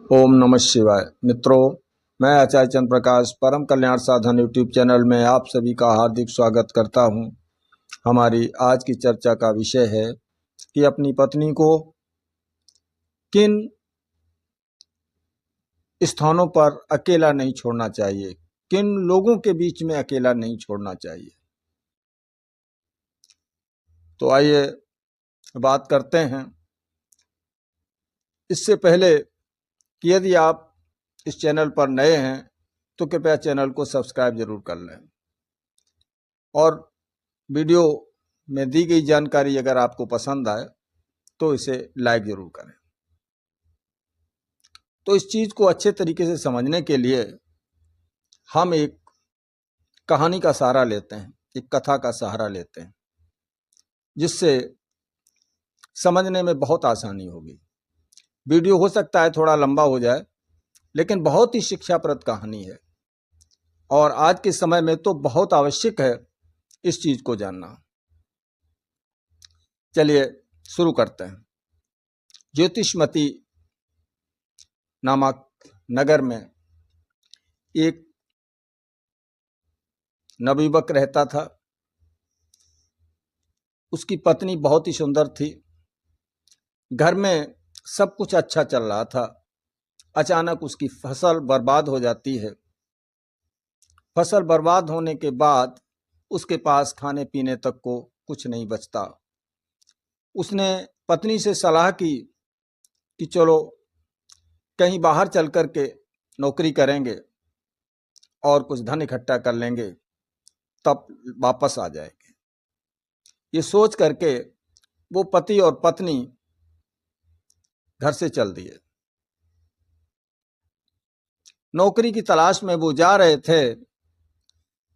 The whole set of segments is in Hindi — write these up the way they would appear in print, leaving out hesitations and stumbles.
ओम नमः शिवाय। मित्रों, मैं आचार्य चंद्र प्रकाश परम कल्याण साधन यूट्यूब चैनल में आप सभी का हार्दिक स्वागत करता हूं। हमारी आज की चर्चा का विषय है कि अपनी पत्नी को किन स्थानों पर अकेला नहीं छोड़ना चाहिए, किन लोगों के बीच में अकेला नहीं छोड़ना चाहिए। तो आइए बात करते हैं। इससे पहले कि यदि आप इस चैनल पर नए हैं तो कृपया चैनल को सब्सक्राइब जरूर कर लें और वीडियो में दी गई जानकारी अगर आपको पसंद आए तो इसे लाइक जरूर करें। तो इस चीज को अच्छे तरीके से समझने के लिए हम एक कहानी का सहारा लेते हैं, एक कथा का सहारा लेते हैं, जिससे समझने में बहुत आसानी होगी। वीडियो हो सकता है थोड़ा लंबा हो जाए, लेकिन बहुत ही शिक्षाप्रद कहानी है और आज के समय में तो बहुत आवश्यक है इस चीज को जानना। चलिए शुरू करते हैं। ज्योतिषमती नामक नगर में एक नवयुवक रहता था। उसकी पत्नी बहुत ही सुंदर थी। घर में सब कुछ अच्छा चल रहा था। अचानक उसकी फसल बर्बाद हो जाती है। फसल बर्बाद होने के बाद उसके पास खाने पीने तक को कुछ नहीं बचता। उसने पत्नी से सलाह की कि चलो कहीं बाहर चल कर के नौकरी करेंगे और कुछ धन इकट्ठा कर लेंगे, तब वापस आ जाएंगे। ये सोच करके वो पति और पत्नी घर से चल दिए। नौकरी की तलाश में वो जा रहे थे,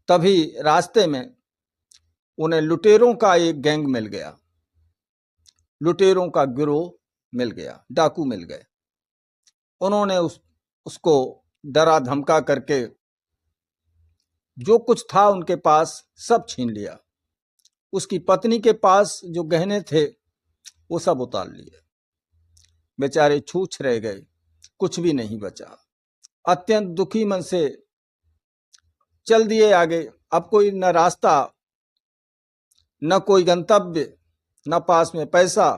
तभी रास्ते में उन्हें लुटेरों का एक गैंग मिल गया। लुटेरों का गिरोह मिल गया, डाकू मिल गए। उन्होंने उसको डरा धमका करके जो कुछ था उनके पास सब छीन लिया। उसकी पत्नी के पास जो गहने थे वो सब उतार लिए। बेचारे छूछ रह गए, कुछ भी नहीं बचा। अत्यंत दुखी मन से चल दिए आगे। अब कोई न रास्ता, न कोई गंतव्य, न पास में पैसा।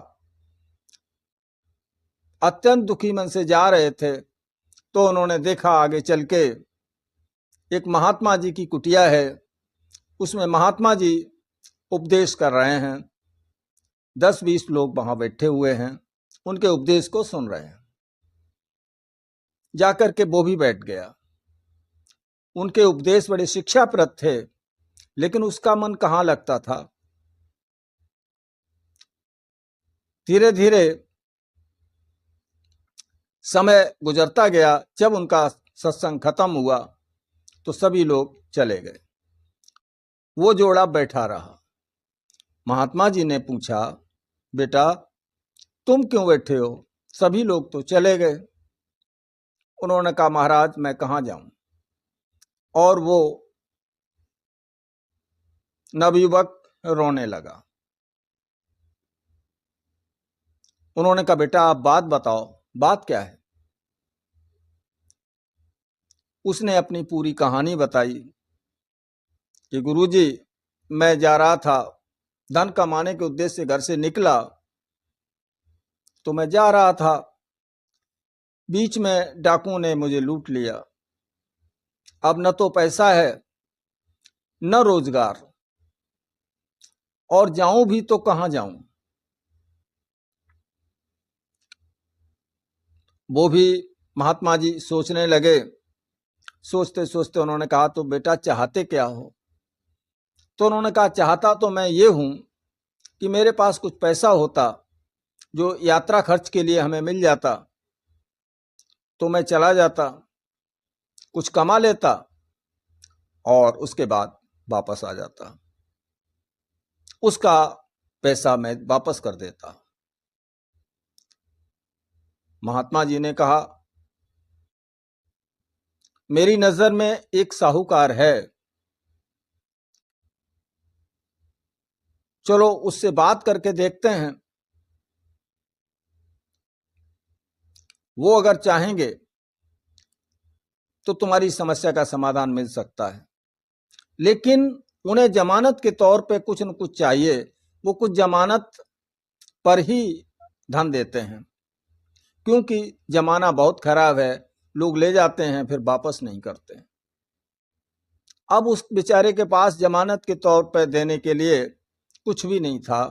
अत्यंत दुखी मन से जा रहे थे तो उन्होंने देखा आगे चल के एक महात्मा जी की कुटिया है। उसमें महात्मा जी उपदेश कर रहे हैं। 10-20 लोग वहां बैठे हुए हैं, उनके उपदेश को सुन रहे हैं। जाकर के वो भी बैठ गया। उनके उपदेश बड़े शिक्षाप्रद थे, लेकिन उसका मन कहाँ लगता था। धीरे धीरे समय गुजरता गया। जब उनका सत्संग खत्म हुआ तो सभी लोग चले गए। वो जोड़ा बैठा रहा। महात्मा जी ने पूछा, बेटा तुम क्यों बैठे हो? सभी लोग तो चले गए। उन्होंने कहा, महाराज मैं कहाँ जाऊं। और वो नवयुवक रोने लगा। उन्होंने कहा, बेटा आप बात बताओ, बात क्या है? उसने अपनी पूरी कहानी बताई कि गुरुजी, मैं जा रहा था धन कमाने के उद्देश्य से, घर से निकला तो मैं जा रहा था, बीच में डाकुओं ने मुझे लूट लिया। अब न तो पैसा है न रोजगार, और जाऊं भी तो कहां जाऊं। वो भी महात्मा जी सोचने लगे। सोचते सोचते उन्होंने कहा, तो बेटा चाहते क्या हो? तो उन्होंने कहा, चाहता तो मैं ये हूं कि मेरे पास कुछ पैसा होता जो यात्रा खर्च के लिए हमें मिल जाता, तो मैं चला जाता, कुछ कमा लेता और उसके बाद वापस आ जाता। उसका पैसा मैं वापस कर देता। महात्मा जी ने कहा, मेरी नजर में एक साहूकार है, चलो उससे बात करके देखते हैं। वो अगर चाहेंगे तो तुम्हारी समस्या का समाधान मिल सकता है, लेकिन उन्हें जमानत के तौर पे कुछ न कुछ चाहिए। वो कुछ जमानत पर ही धन देते हैं, क्योंकि जमाना बहुत खराब है, लोग ले जाते हैं फिर वापस नहीं करते। अब उस बेचारे के पास जमानत के तौर पर देने के लिए कुछ भी नहीं था,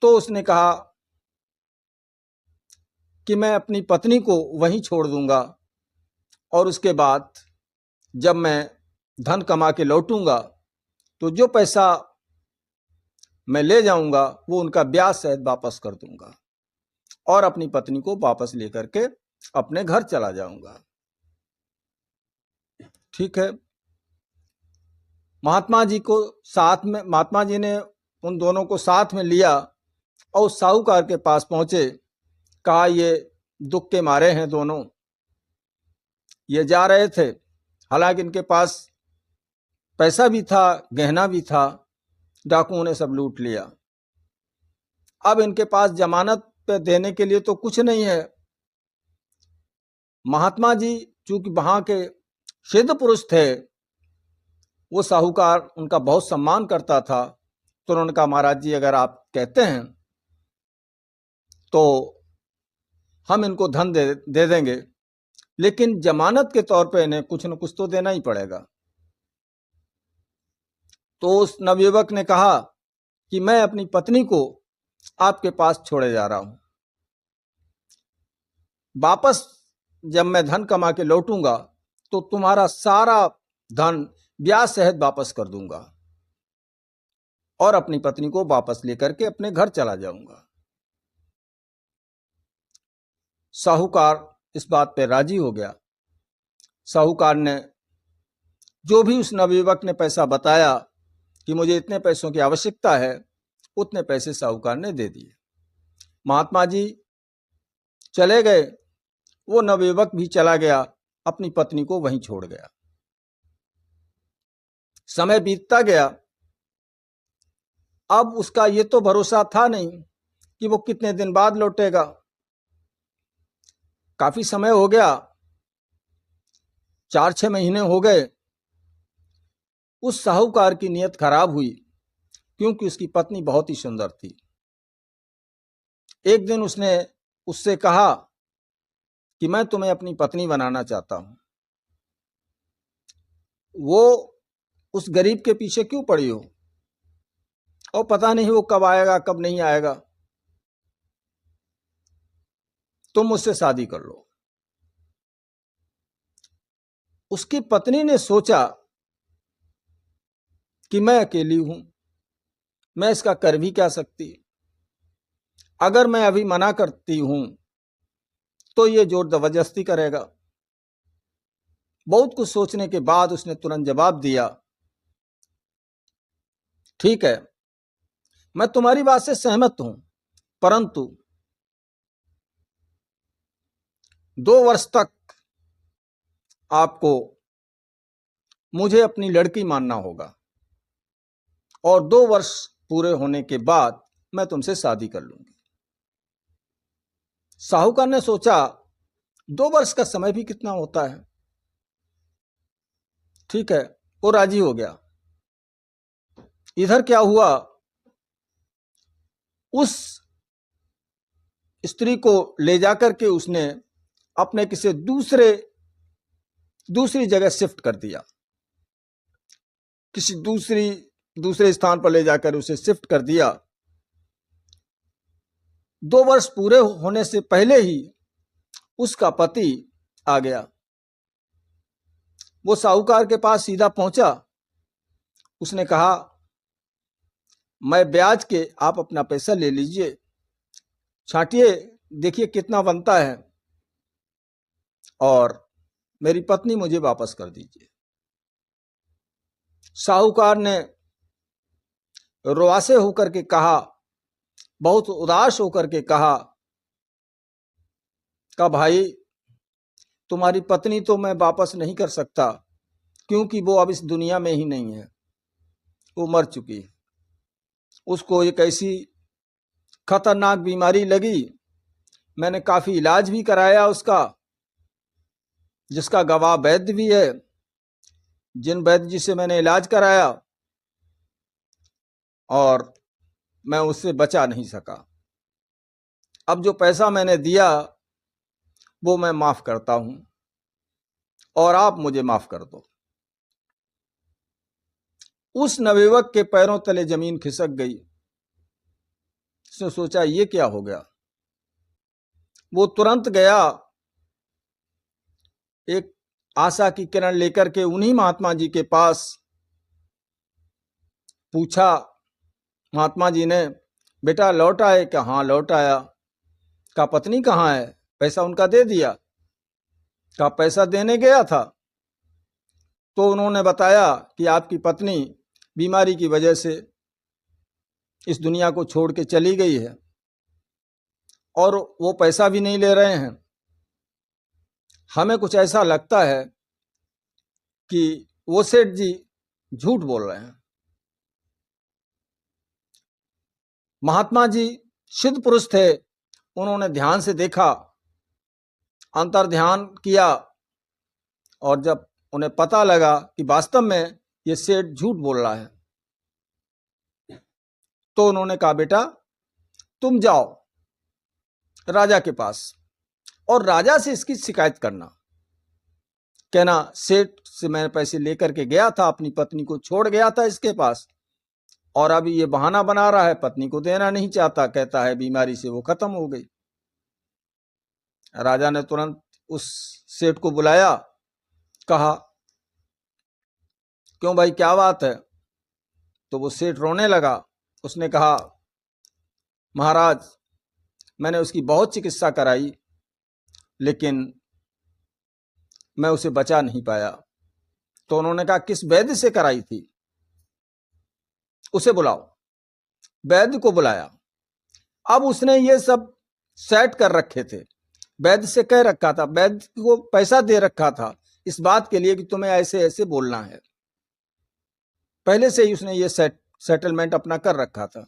तो उसने कहा कि मैं अपनी पत्नी को वहीं छोड़ दूंगा और उसके बाद जब मैं धन कमा के लौटूंगा तो जो पैसा मैं ले जाऊंगा वो उनका ब्याज सहित वापस कर दूंगा और अपनी पत्नी को वापस लेकर के अपने घर चला जाऊंगा। ठीक है। महात्मा जी ने उन दोनों को साथ में लिया और उस साहूकार के पास पहुंचे। कहा ये दुख के मारे हैं दोनों, ये जा रहे थे, हालांकि इनके पास पैसा भी था, गहना भी था, डाकुओं ने सब लूट लिया। अब इनके पास जमानत पे देने के लिए तो कुछ नहीं है। महात्मा जी चूंकि वहां के सिद्ध पुरुष थे, वो साहूकार उनका बहुत सम्मान करता था, तो उन्होंने कहा महाराज जी अगर आप कहते हैं तो हम इनको धन दे देंगे, लेकिन जमानत के तौर पे इन्हें कुछ न कुछ तो देना ही पड़ेगा। तो उस नवयुवक ने कहा कि मैं अपनी पत्नी को आपके पास छोड़े जा रहा हूं, वापस जब मैं धन कमा के लौटूंगा तो तुम्हारा सारा धन ब्याज सहित वापस कर दूंगा और अपनी पत्नी को वापस लेकर के अपने घर चला जाऊंगा। साहूकार इस बात पे राजी हो गया। साहूकार ने जो भी उस नवयुवक ने पैसा बताया कि मुझे इतने पैसों की आवश्यकता है, उतने पैसे साहूकार ने दे दिए। महात्मा जी चले गए, वो नवयुवक भी चला गया, अपनी पत्नी को वहीं छोड़ गया। समय बीतता गया। अब उसका ये तो भरोसा था नहीं कि वो कितने दिन बाद लौटेगा। काफी समय हो गया, 4-6 महीने हो गए। उस साहूकार की नीयत खराब हुई, क्योंकि उसकी पत्नी बहुत ही सुंदर थी। एक दिन उसने उससे कहा कि मैं तुम्हें अपनी पत्नी बनाना चाहता हूं। वो उस गरीब के पीछे क्यों पड़ी हो, और पता नहीं वो कब आएगा कब नहीं आएगा, तुम मुझसे शादी कर लो। उसकी पत्नी ने सोचा कि मैं अकेली हूं, मैं इसका कर भी क्या सकती, अगर मैं अभी मना करती हूं तो ये जोर जबरदस्ती करेगा। बहुत कुछ सोचने के बाद उसने तुरंत जवाब दिया, ठीक है मैं तुम्हारी बात से सहमत हूं, परंतु 2 वर्ष तक आपको मुझे अपनी लड़की मानना होगा और 2 वर्ष पूरे होने के बाद मैं तुमसे शादी कर लूंगी। साहूकार ने सोचा 2 वर्ष का समय भी कितना होता है। ठीक है, वो राजी हो गया। इधर क्या हुआ, उस स्त्री को ले जाकर के उसने अपने किसी दूसरी जगह शिफ्ट कर दिया, किसी दूसरे स्थान पर ले जाकर उसे शिफ्ट कर दिया। 2 वर्ष पूरे होने से पहले ही उसका पति आ गया। वो साहूकार के पास सीधा पहुंचा। उसने कहा मैं ब्याज के, आप अपना पैसा ले लीजिए, छांटिए, देखिए कितना बनता है, और मेरी पत्नी मुझे वापस कर दीजिए। साहूकार ने रोआसे होकर के कहा, बहुत उदास होकर के कहा भाई तुम्हारी पत्नी तो मैं वापस नहीं कर सकता, क्योंकि वो अब इस दुनिया में ही नहीं है, वो मर चुकी है। उसको एक ऐसी खतरनाक बीमारी लगी मैंने काफी इलाज भी कराया उसका, जिसका गवाह वैद्य भी है। जिन वैद्य जी से मैंने इलाज कराया, और मैं उससे बचा नहीं सका। अब जो पैसा मैंने दिया वो मैं माफ करता हूं, और आप मुझे माफ कर दो। उस नवयुवक के पैरों तले जमीन खिसक गई। उसने सोचा ये क्या हो गया। वो तुरंत गया, एक आशा की किरण लेकर के उन्हीं महात्मा जी के पास। पूछा महात्मा जी ने, बेटा लौट आए क्या? हाँ लौट आया। का पत्नी कहाँ है? पैसा उनका दे दिया। का पैसा देने गया था, तो उन्होंने बताया कि आपकी पत्नी बीमारी की वजह से इस दुनिया को छोड़ के चली गई है, और वो पैसा भी नहीं ले रहे हैं। हमें कुछ ऐसा लगता है कि वो सेठ जी झूठ बोल रहे हैं। महात्मा जी सिद्ध पुरुष थे। उन्होंने ध्यान से देखा, अंतर ध्यान किया, और जब उन्हें पता लगा कि वास्तव में ये सेठ झूठ बोल रहा है, तो उन्होंने कहा बेटा तुम जाओ राजा के पास, और राजा से इसकी शिकायत करना। कहना सेठ से मैंने पैसे लेकर के गया था, अपनी पत्नी को छोड़ गया था इसके पास, और अभी ये बहाना बना रहा है, पत्नी को देना नहीं चाहता, कहता है बीमारी से वो खत्म हो गई। राजा ने तुरंत उस सेठ को बुलाया, कहा क्यों भाई क्या बात है? तो वो सेठ रोने लगा। उसने कहा महाराज मैंने उसकी बहुत चिकित्सा कराई, लेकिन मैं उसे बचा नहीं पाया। तो उन्होंने कहा किस वैद्य से कराई थी? उसे बुलाओ। वैद्य को बुलाया। अब उसने ये सब सेट कर रखे थे, वैद्य से कह रखा था, वैद्य को पैसा दे रखा था इस बात के लिए कि तुम्हें ऐसे ऐसे बोलना है। पहले से ही उसने ये सेटलमेंट अपना कर रखा था।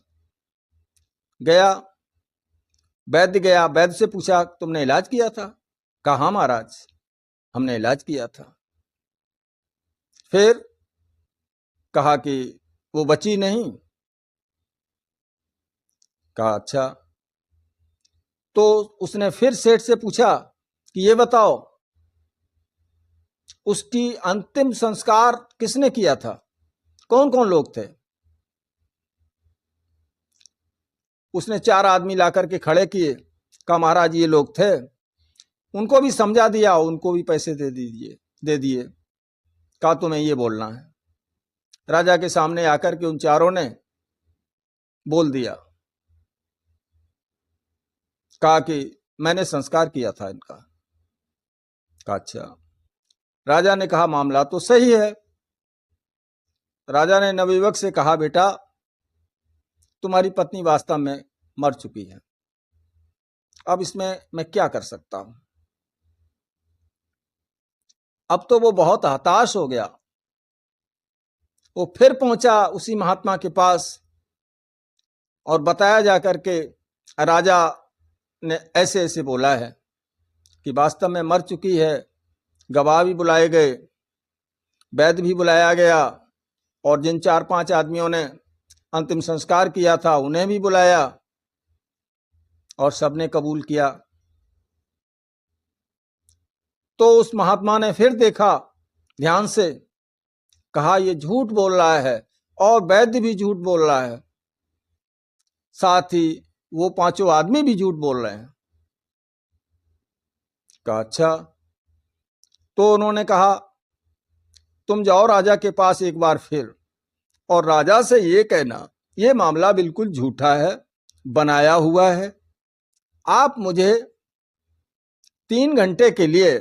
गया, वैद्य गया, वैद्य से पूछा तुमने इलाज किया था? कहा हाँ महाराज हमने इलाज किया था। फिर कहा कि वो बची नहीं। कहा अच्छा। तो उसने फिर सेठ से पूछा कि ये बताओ उसकी अंतिम संस्कार किसने किया था, कौन कौन लोग थे? उसने 4 आदमी लाकर के खड़े किए। कहा महाराज ये लोग थे। उनको भी समझा दिया, उनको भी पैसे दे दिए। कहा तुम्हें ये बोलना है। राजा के सामने आकर के उन चारों ने बोल दिया, कहा कि मैंने संस्कार किया था इनका। कहा अच्छा। राजा ने कहा मामला तो सही है। राजा ने नवयुवक से कहा बेटा तुम्हारी पत्नी वास्तव में मर चुकी है, अब इसमें मैं क्या कर सकता हूं? अब तो वो बहुत हताश हो गया। वो फिर पहुंचा उसी महात्मा के पास, और बताया जाकर के राजा ने ऐसे ऐसे बोला है कि वास्तव में मर चुकी है। गवाह भी बुलाए गए, वैद्य भी बुलाया गया, और जिन 4-5 आदमियों ने अंतिम संस्कार किया था उन्हें भी बुलाया, और सबने कबूल किया। तो उस महात्मा ने फिर देखा ध्यान से, कहा ये झूठ बोल रहा है, और वैद्य भी झूठ बोल रहा है, साथ ही वो 5 आदमी भी झूठ बोल रहे हैं। कहा अच्छा। तो उन्होंने कहा तुम जाओ राजा के पास एक बार फिर, और राजा से ये कहना ये मामला बिल्कुल झूठा है, बनाया हुआ है। आप मुझे 3 घंटे के लिए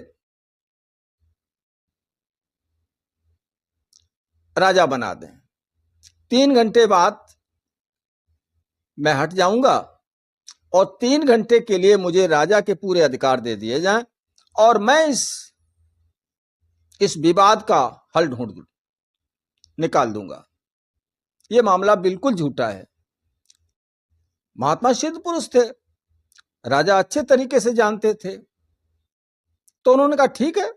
राजा बना दें। 3 घंटे बाद मैं हट जाऊंगा, और 3 घंटे के लिए मुझे राजा के पूरे अधिकार दे दिए जाएं, और मैं इस विवाद का हल निकाल दूंगा। यह मामला बिल्कुल झूठा है। महात्मा सिद्ध पुरुष थे, राजा अच्छे तरीके से जानते थे। तो उन्होंने कहा ठीक है,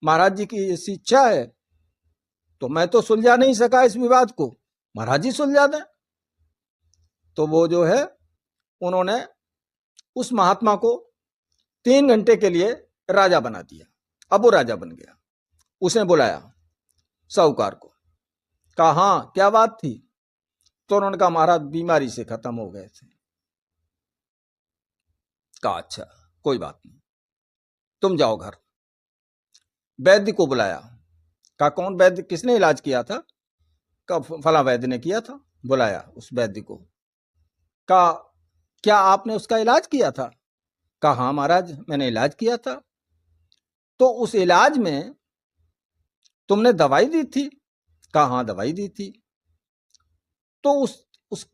महाराज जी की ऐसी इच्छा है तो मैं तो सुलझा नहीं सका इस विवाद को, महाराज जी सुलझा दें। तो वो जो है उन्होंने उस महात्मा को 3 घंटे के लिए राजा बना दिया। अब वो राजा बन गया। उसने बुलाया साहूकार को, कहा हाँ क्या बात थी? तो उन्होंने कहा महाराज बीमारी से खत्म हो गए थे। कहा अच्छा कोई बात नहीं, तुम जाओ घर। वैद्य को बुलाया, कहा कौन वैद्य, किसने इलाज किया था? कहा फला वैद्य ने किया था। बुलाया उस वैद्य को, कहा क्या आपने उसका इलाज किया था? कहा हाँ महाराज मैंने इलाज किया था। तो उस इलाज में तुमने दवाई दी थी? कहा हाँ दवाई दी थी। तो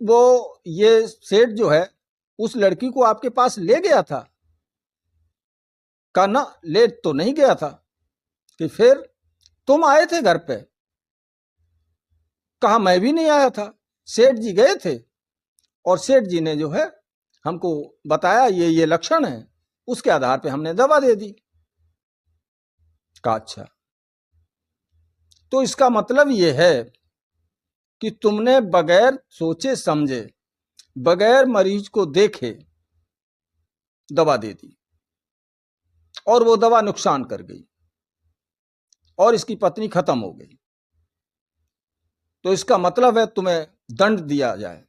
वो ये सेठ जो है उस लड़की को आपके पास ले गया था? कहा ना ले तो नहीं गया था। कि फिर तुम आए थे घर पे? कहा मैं भी नहीं आया था, सेठ जी गए थे और सेठ जी ने जो है हमको बताया ये लक्षण है, उसके आधार पे हमने दवा दे दी। कहा अच्छा, तो इसका मतलब ये है कि तुमने बगैर सोचे समझे, बगैर मरीज को देखे दवा दे दी और वो दवा नुकसान कर गई और इसकी पत्नी खत्म हो गई। तो इसका मतलब है तुम्हें दंड दिया जाए,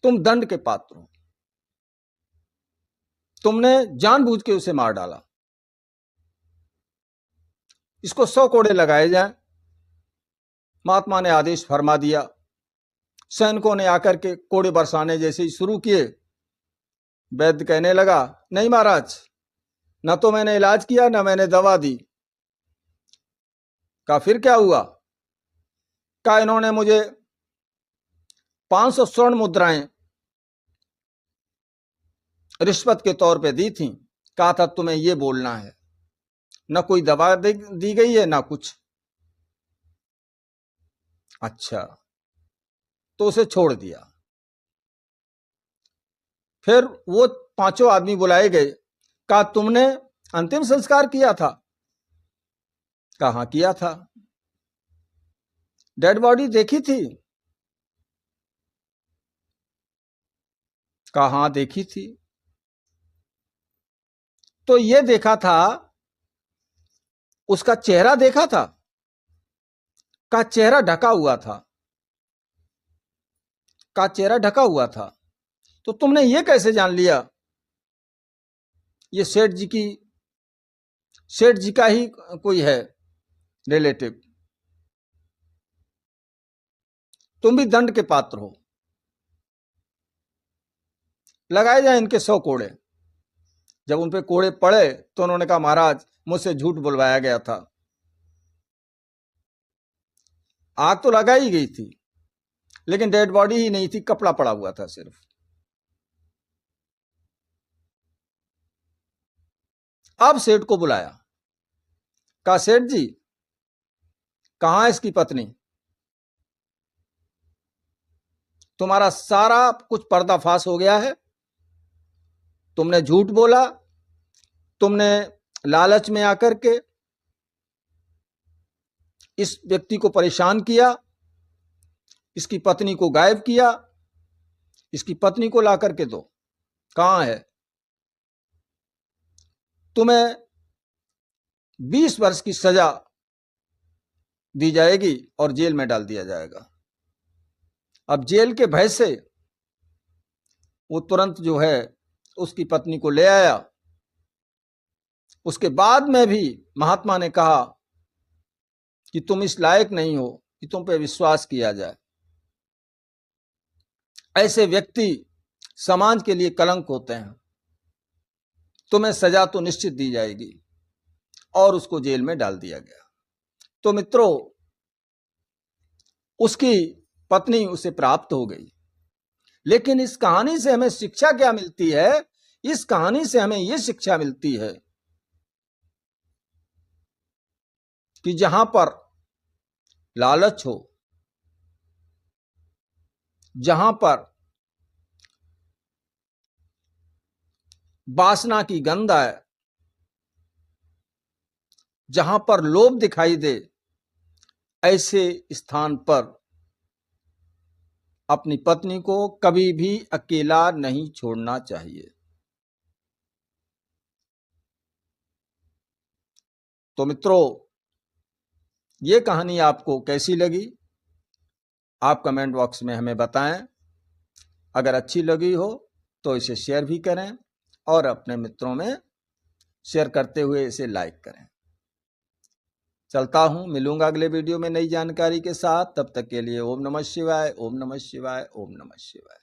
तुम दंड के पात्र हो, तुमने जानबूझ के उसे मार डाला, इसको 100 कोड़े लगाए जाएं। महात्मा ने आदेश फरमा दिया। सैनिकों ने आकर के कोड़े बरसाने जैसे ही शुरू किए। वैद्य कहने लगा नहीं महाराज, न तो मैंने इलाज किया न मैंने दवा दी। कहा फिर क्या हुआ? कहा इन्होंने मुझे 500 स्वर्ण मुद्राएं रिश्वत के तौर पे दी थी, कहा था तुम्हें ये बोलना है, न कोई दवा दी गई है ना कुछ। अच्छा, तो उसे छोड़ दिया। फिर वो 5 आदमी बुलाए गए। कहा तुमने अंतिम संस्कार किया था? कहा किया था। डेड बॉडी देखी थी? कहा हाँ देखी थी। तो ये देखा था, उसका चेहरा देखा था? का चेहरा ढका हुआ था। का चेहरा ढका हुआ था। तो तुमने ये कैसे जान लिया ये सेठ जी का ही कोई है रिलेटिव? तुम भी दंड के पात्र हो, लगाए जाए इनके 100 कोड़े। जब उन पे कोड़े पड़े तो उन्होंने कहा महाराज मुझसे झूठ बुलवाया गया था, आग तो लगा ही गई थी लेकिन डेड बॉडी ही नहीं थी, कपड़ा पड़ा हुआ था सिर्फ। अब सेठ को बुलाया, कहा सेठ जी कहां है इसकी पत्नी? तुम्हारा सारा कुछ पर्दाफाश हो गया है, तुमने झूठ बोला, तुमने लालच में आकर के इस व्यक्ति को परेशान किया, इसकी पत्नी को गायब किया, इसकी पत्नी को ला करके दो, कहां है? तुम्हें 20 वर्ष की सजा दी जाएगी और जेल में डाल दिया जाएगा। अब जेल के भय से वो तुरंत जो है उसकी पत्नी को ले आया। उसके बाद में भी महात्मा ने कहा कि तुम इस लायक नहीं हो कि तुम पे विश्वास किया जाए, ऐसे व्यक्ति समाज के लिए कलंक होते हैं, तुम्हें सजा तो निश्चित दी जाएगी। और उसको जेल में डाल दिया गया। तो मित्रों, उसकी पत्नी उसे प्राप्त हो गई। लेकिन इस कहानी से हमें शिक्षा क्या मिलती है? इस कहानी से हमें यह शिक्षा मिलती है कि जहां पर लालच हो, जहां पर वासना की गंध आए, जहां पर लोभ दिखाई दे, ऐसे स्थान पर अपनी पत्नी को कभी भी अकेला नहीं छोड़ना चाहिए। तो मित्रों, ये कहानी आपको कैसी लगी? आप कमेंट बॉक्स में हमें बताएं। अगर अच्छी लगी हो तो इसे शेयर भी करें और अपने मित्रों में शेयर करते हुए इसे लाइक करें। चलता हूं, मिलूंगा अगले वीडियो में नई जानकारी के साथ। तब तक के लिए ओम नमः शिवाय, ओम नमः शिवाय, ओम नमः शिवाय।